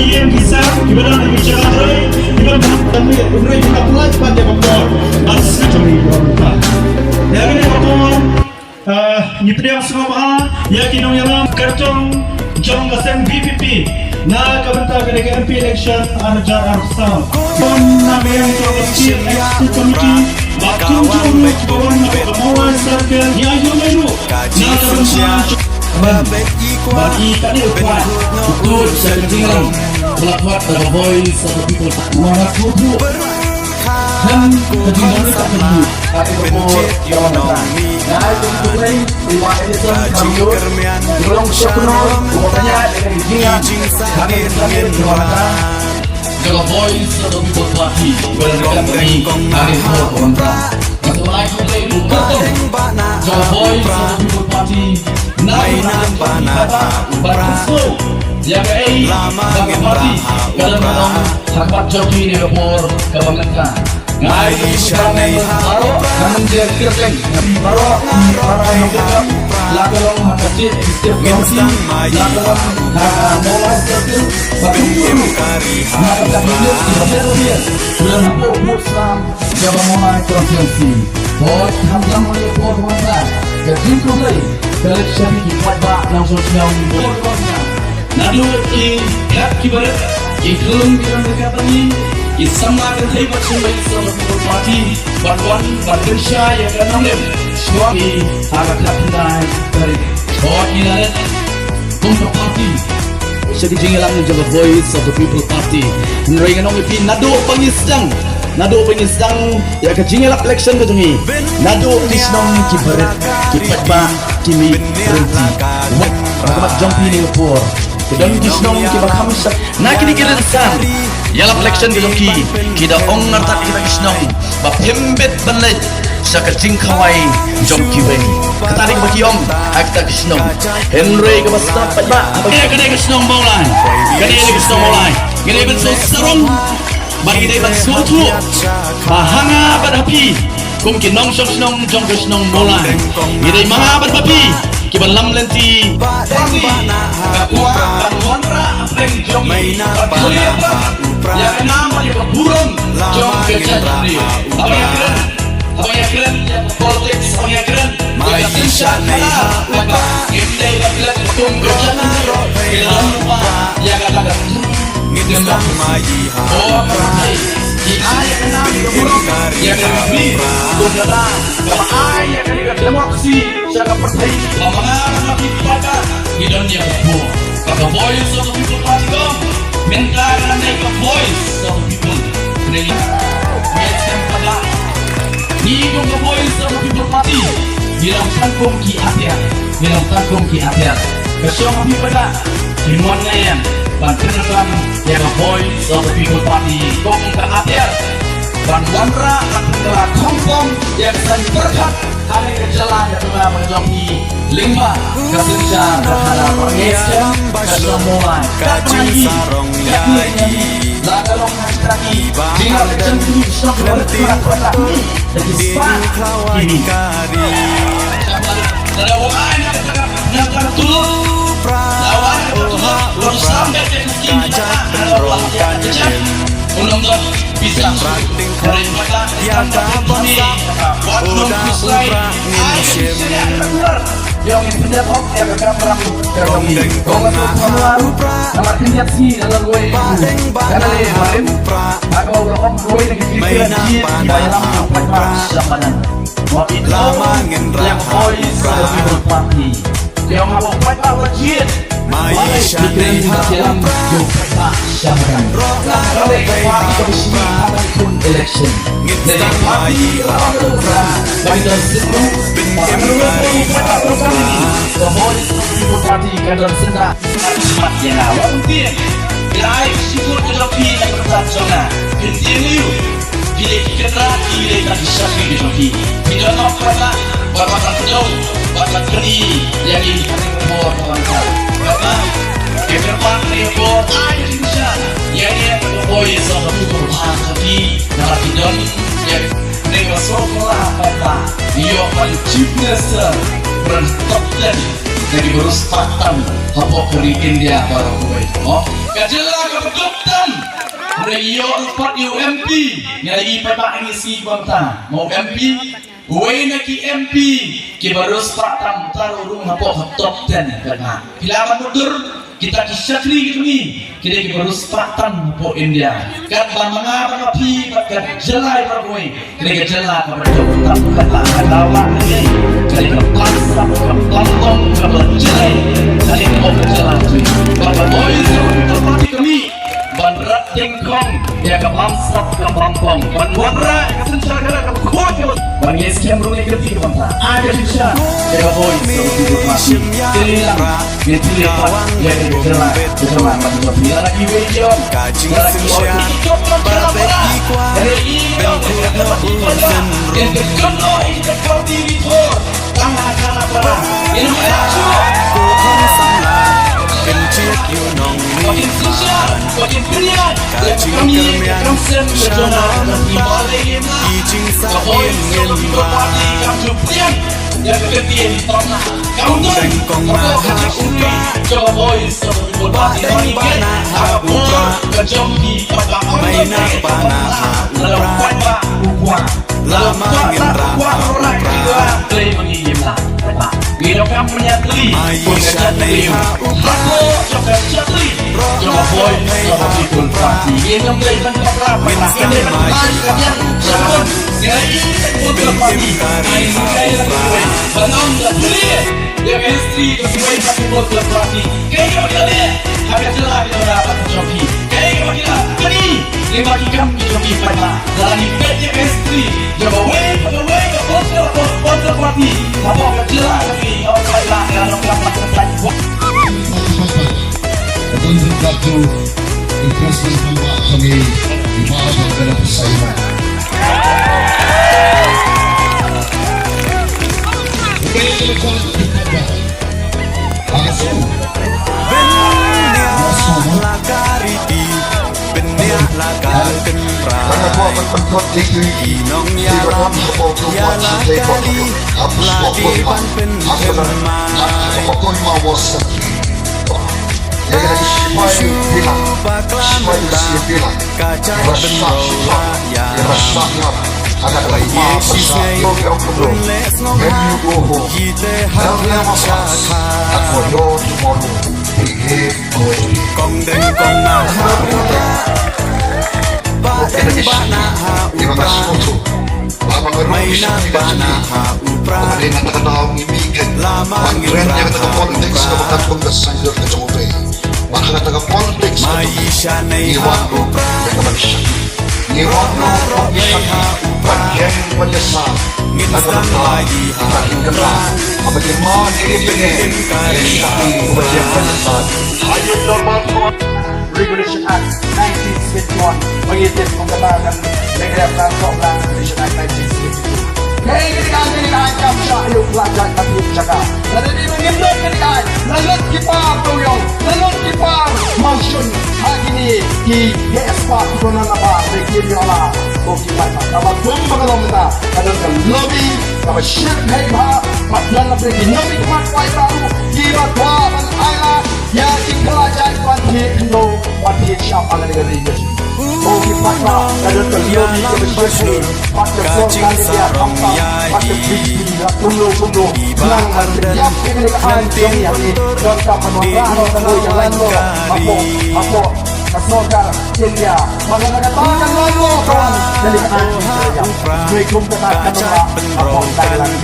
yang bisa gimana nak bicara hari gimana kami beri kita pelan pada motor asli curi orang ya ini motor nyipri yang semua yakin orang yang kartong jong gasen BPP na kabanta ke MP election arjar arsam kon na yang terkecil SC committee batung jong kawan na kemauan sarkel ya yo melu na kabanta bagi kami kuat betul saya ketinggalan melakukan the voice of the people mana kubu dan ketinggalan tak perlu ada umur yang mana nah itu mulai lima edison kamio belum sepenuh makanya dengan dia kami sambil berwarna the voice of the people party berdekat kami hari ini kontra satu lagi mulai bukan the voice of the people party may napanaupra lamang party kalang hakbat joki ni rapor kabangka ngay siya nay hapra naman dia kirteng baro aray ka lagalong hakati ginsang may mola circle batum kari hapra bulan aku muslim jaba mulai konferensi bot hamzam mulai por wanda jadi kulai election dibuat ng sosial media. Naluot kat kibarat iklong bilang dekat ini isama kan tay macsumay sa People Party barwan barkan siya yang kanang lem suami harap lapinan dari oh inaret People Party siya dijingilang ng the voice of the People Party nringan ng ipin nado pangisang ya kajingel election ko tungi nado kisnong kibarat kipatba kimi berhenti wak jumpi ni por kedon kisnong kibakam sak nakini kirensan yalap election ko tungi kida ongar tak kita kisnong ba pembet banlet sa kajing kawai jumpi wen katarik bakiom akta kisnong Henry ka basta patba kene kisnong maulay kene ben so sarong bagi dia bersuatu bahanga berapi kumkin nong nong jong nong mulai ini manga berapi kiban lam lenti kontra peng jong ya nama dia burung jong kecil apa yang keren politics apa yang keren mai isha nei apa kita bilang tunggu jangan ya kata Nginsang mayi hapra di ayat enam burung yang lebih kudara sama ayat yang demokrasi siapa percaya pamangan makin pada hidupnya kebuah kata voice of the people party kom mentar naik ke voice of the people ini biasa pada ni ke voice of the people party bilang tangkum ki atia kesyong kami pada himuan ngayan bantuan yang voice of the people party kong ke atir ban wanra adalah kompong yang saya berkat hari kerjalan yang telah menjadi lima kesenja terhadap pengesan kesemuan kacing sarong lagi lagalong lagi tinggal cenderung sok berkurang jadi span ini kari lawan yang tertulis lawan belum sampai ke unang bisa dari mata yang ini udah umrah ninsim yang pendapat yang perang terongdeng kona umrah nama kenyat sih dalam gue karena lebaran aku om gue may napanaupra lamangin yang voice of party yang mau pada wajib may siya nei hapra election nginsang mayi hapra bintem kari hapra the voice of the people party kadang senang yang awam dia Ilai syukur kejoki yang bertacana continue bila kita bila kita di joki bila nak kata bapak jauh bapak kini yang ini umur bapak kedepan report ayo bisa ya voice of the people party dalam bidang yang negosiasi apa yo chief minister berantap dan jadi berus patam kapok dari India baru gue. Oh, kajelah kebetulan. Rayo empat UMP, nyari pada ngisi bangsa. Mau MP, gue naki MP, kibarus pak tam taruh ngapok top 10 karena. Bila mundur kita disyakri gitu nih. Kita kibarus pak tam po India. Kat bangga api kat jelai berkoy. Kita jelai kebetulan kata katawa ini. Kita pasang kepampong keberjelai. Kita mau berjalan tuh. Bapak boy terpati kami. Banrat tingkong ya kebangsap kebampong banwara kesencara kekot bangis kemrung negeri bangsa ada bisa ya boy masih hilang ditilang ya jelas jelas macam bila lagi wejon lagi orang coklat berbagi dari ini yang kekono itu kau diri tor tangan kanan perang yang maju Kencit yunong makin susah, makin beriak. Kami kamsen berjalan di balik Ijing Kapoy sakit sama berpati kamu beriak. Yang ketian di tanah kamu tuh aku kacau suri. Coba boy sama berpati kami kan. Aku kejombi pada orang lalu kuat kuat Lama ngerah orang juga play menginjimlah. Bila kamu menyatri, punya neha aku coba jatri, coba boy sama pikul pasti. Yang berikan berapa? Ini bermain kalian jangan jadi untuk pasti. Main kaya lagi, bangun dan beli. Yang istri sesuai pakai botol pasti. Kayak kalian agak jelas kita dapat joki. Kayak kalian tadi lima kikam joki pada dalam pet yang istri. Coba way botol pasti. Apa agak jelas lagi. Atau satu investasi tambah kami di bawah dalam persaingan. Oke, kita langsung. Benyak lakariti Benyak lakarkenra Inong yaram Yalakali Ladipan pentemai Bakla mentang Kaca benrola ya Yesus ngayon Bunles ngomong Kita harap syakar Kong deng kong nahaupra Baden banahaupra Mainan banahaupra Lamang Maisha nay haupra Ngirono ro'y haupra Nginsang layi haupra Ilim karita Regulation Act 1971 mengizinkan pengembangan negara transformasi Regulation Act 1972. Kaya ketika kamsa ayok pelajar katulog jaga. Nadali mengimlok ketika lalut kipar tuyong, lalut kipar motion hagini ki GSPA kudonan apa regini olah koki baik. Kamu belum mengalami kita kadang lobby, kamu ship heba, padahal lebih lobby kuat baik baru. Kira tua dan ayah ya dikelajai panti indo panti siapa negara ini. Koki patah kadang lobby kebetulan pada program dia tampak pada biji tunggu selangan siap ini keanjung yang contoh menolak atau yang lalu apa kesogar India mana katakan lalu kan dari keanjung yang mereka katakan apa Thailand